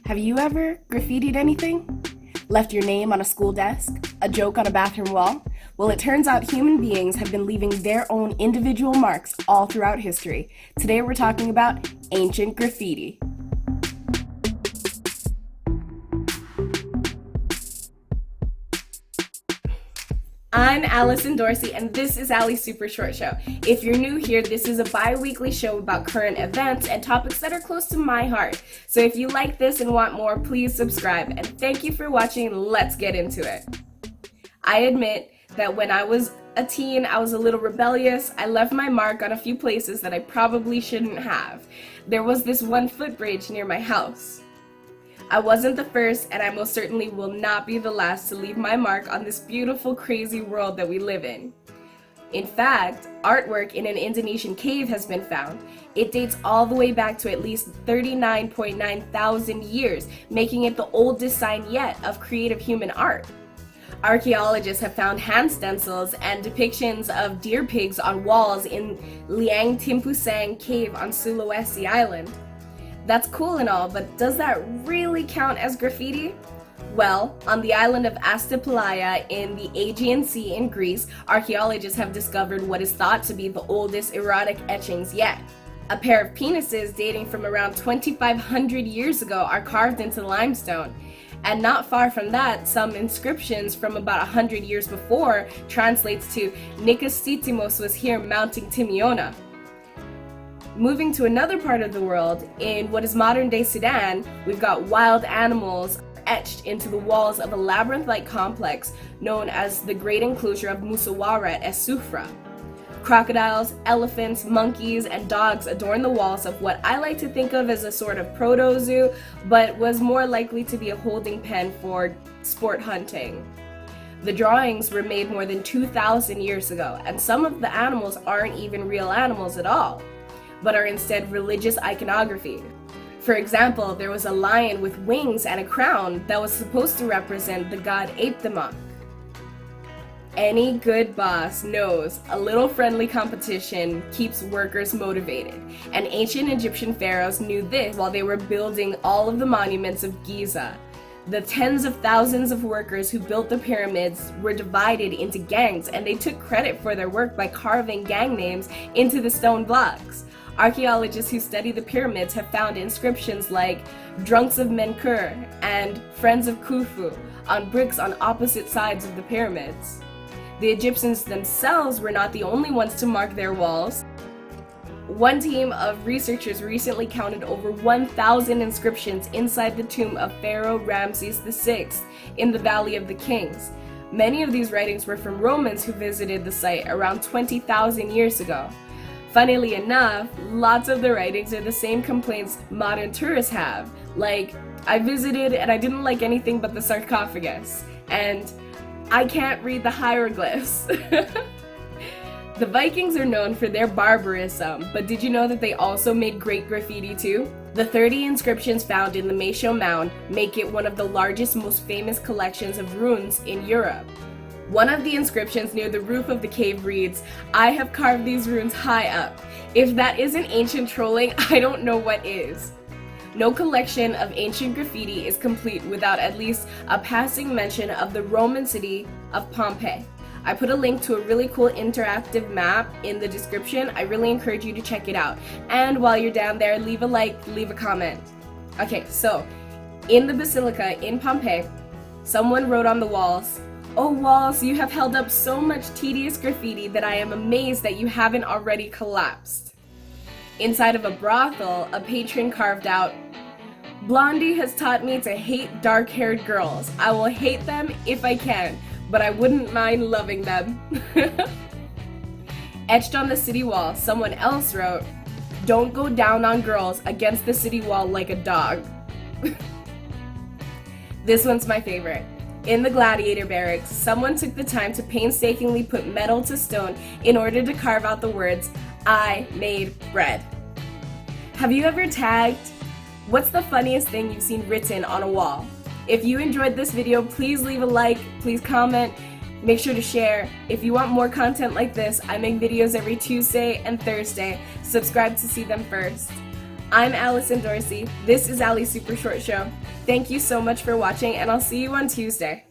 Have you ever graffitied anything? Left your name on a school desk? A joke on a bathroom wall? Well, it turns out human beings have been leaving their own individual marks all throughout history. Today we're talking about ancient graffiti. I'm Allison Dorsey, and this is Allie's Super Short Show. If you're new here, this is a bi-weekly show about current events and topics that are close to my heart. So if you like this and want more, please subscribe. And thank you for watching. Let's get into it. I admit that when I was a teen, I was a little rebellious. I left my mark on a few places that I probably shouldn't have. There was this one footbridge near my house. I wasn't the first, and I most certainly will not be the last to leave my mark on this beautiful, crazy world that we live in. In fact, artwork in an Indonesian cave has been found. It dates all the way back to at least 39.9 thousand years, making it the oldest sign yet of creative human art. Archaeologists have found hand stencils and depictions of deer pigs on walls in Liang Timpusang cave on Sulawesi Island. That's cool and all, but does that really count as graffiti? Well, on the island of Astapelaia in the Aegean Sea in Greece, archaeologists have discovered what is thought to be the oldest erotic etchings yet. A pair of penises dating from around 2,500 years ago are carved into limestone. And not far from that, some inscriptions from about 100 years before translates to Nicostithimos was here mounting Timiona. Moving to another part of the world, in what is modern-day Sudan, we've got wild animals etched into the walls of a labyrinth-like complex known as the Great Enclosure of Musawarat as Sufra. Crocodiles, elephants, monkeys, and dogs adorn the walls of what I like to think of as a sort of proto-zoo, but was more likely to be a holding pen for sport hunting. The drawings were made more than 2,000 years ago, and some of the animals aren't even real animals at all, but are instead religious iconography. For example, there was a lion with wings and a crown that was supposed to represent the god Apetemak. Any good boss knows a little friendly competition keeps workers motivated, and ancient Egyptian pharaohs knew this while they were building all of the monuments of Giza. The tens of thousands of workers who built the pyramids were divided into gangs, and they took credit for their work by carving gang names into the stone blocks. Archaeologists who study the pyramids have found inscriptions like Drunks of Menkur and Friends of Khufu on bricks on opposite sides of the pyramids. The Egyptians themselves were not the only ones to mark their walls. One team of researchers recently counted over 1,000 inscriptions inside the tomb of Pharaoh Ramses VI in the Valley of the Kings. Many of these writings were from Romans who visited the site around 20,000 years ago. Funnily enough, lots of the writings are the same complaints modern tourists have, like, I visited and I didn't like anything but the sarcophagus, and I can't read the hieroglyphs. The Vikings are known for their barbarism, but did you know that they also made great graffiti too? The 30 inscriptions found in the Maesho Mound make it one of the largest, most famous collections of runes in Europe. One of the inscriptions near the roof of the cave reads, "I have carved these runes high up." If that isn't ancient trolling, I don't know what is. No collection of ancient graffiti is complete without at least a passing mention of the Roman city of Pompeii. I put a link to a really cool interactive map in the description. I really encourage you to check it out. And while you're down there, leave a like, leave a comment. Okay, so in the basilica in Pompeii, someone wrote on the walls, "Oh walls, you have held up so much tedious graffiti that I am amazed that you haven't already collapsed." Inside of a brothel, a patron carved out, "Blondie has taught me to hate dark-haired girls. I will hate them if I can, but I wouldn't mind loving them." Etched on the city wall, someone else wrote, "Don't go down on girls against the city wall like a dog." This one's my favorite. In the Gladiator Barracks, someone took the time to painstakingly put metal to stone in order to carve out the words, "I made bread." Have you ever tagged? What's the funniest thing you've seen written on a wall? If you enjoyed this video, please leave a like, please comment, make sure to share. If you want more content like this, I make videos every Tuesday and Thursday. Subscribe to see them first. I'm Allison Dorsey. This is Allie's Super Short Show. Thank you so much for watching, and I'll see you on Tuesday.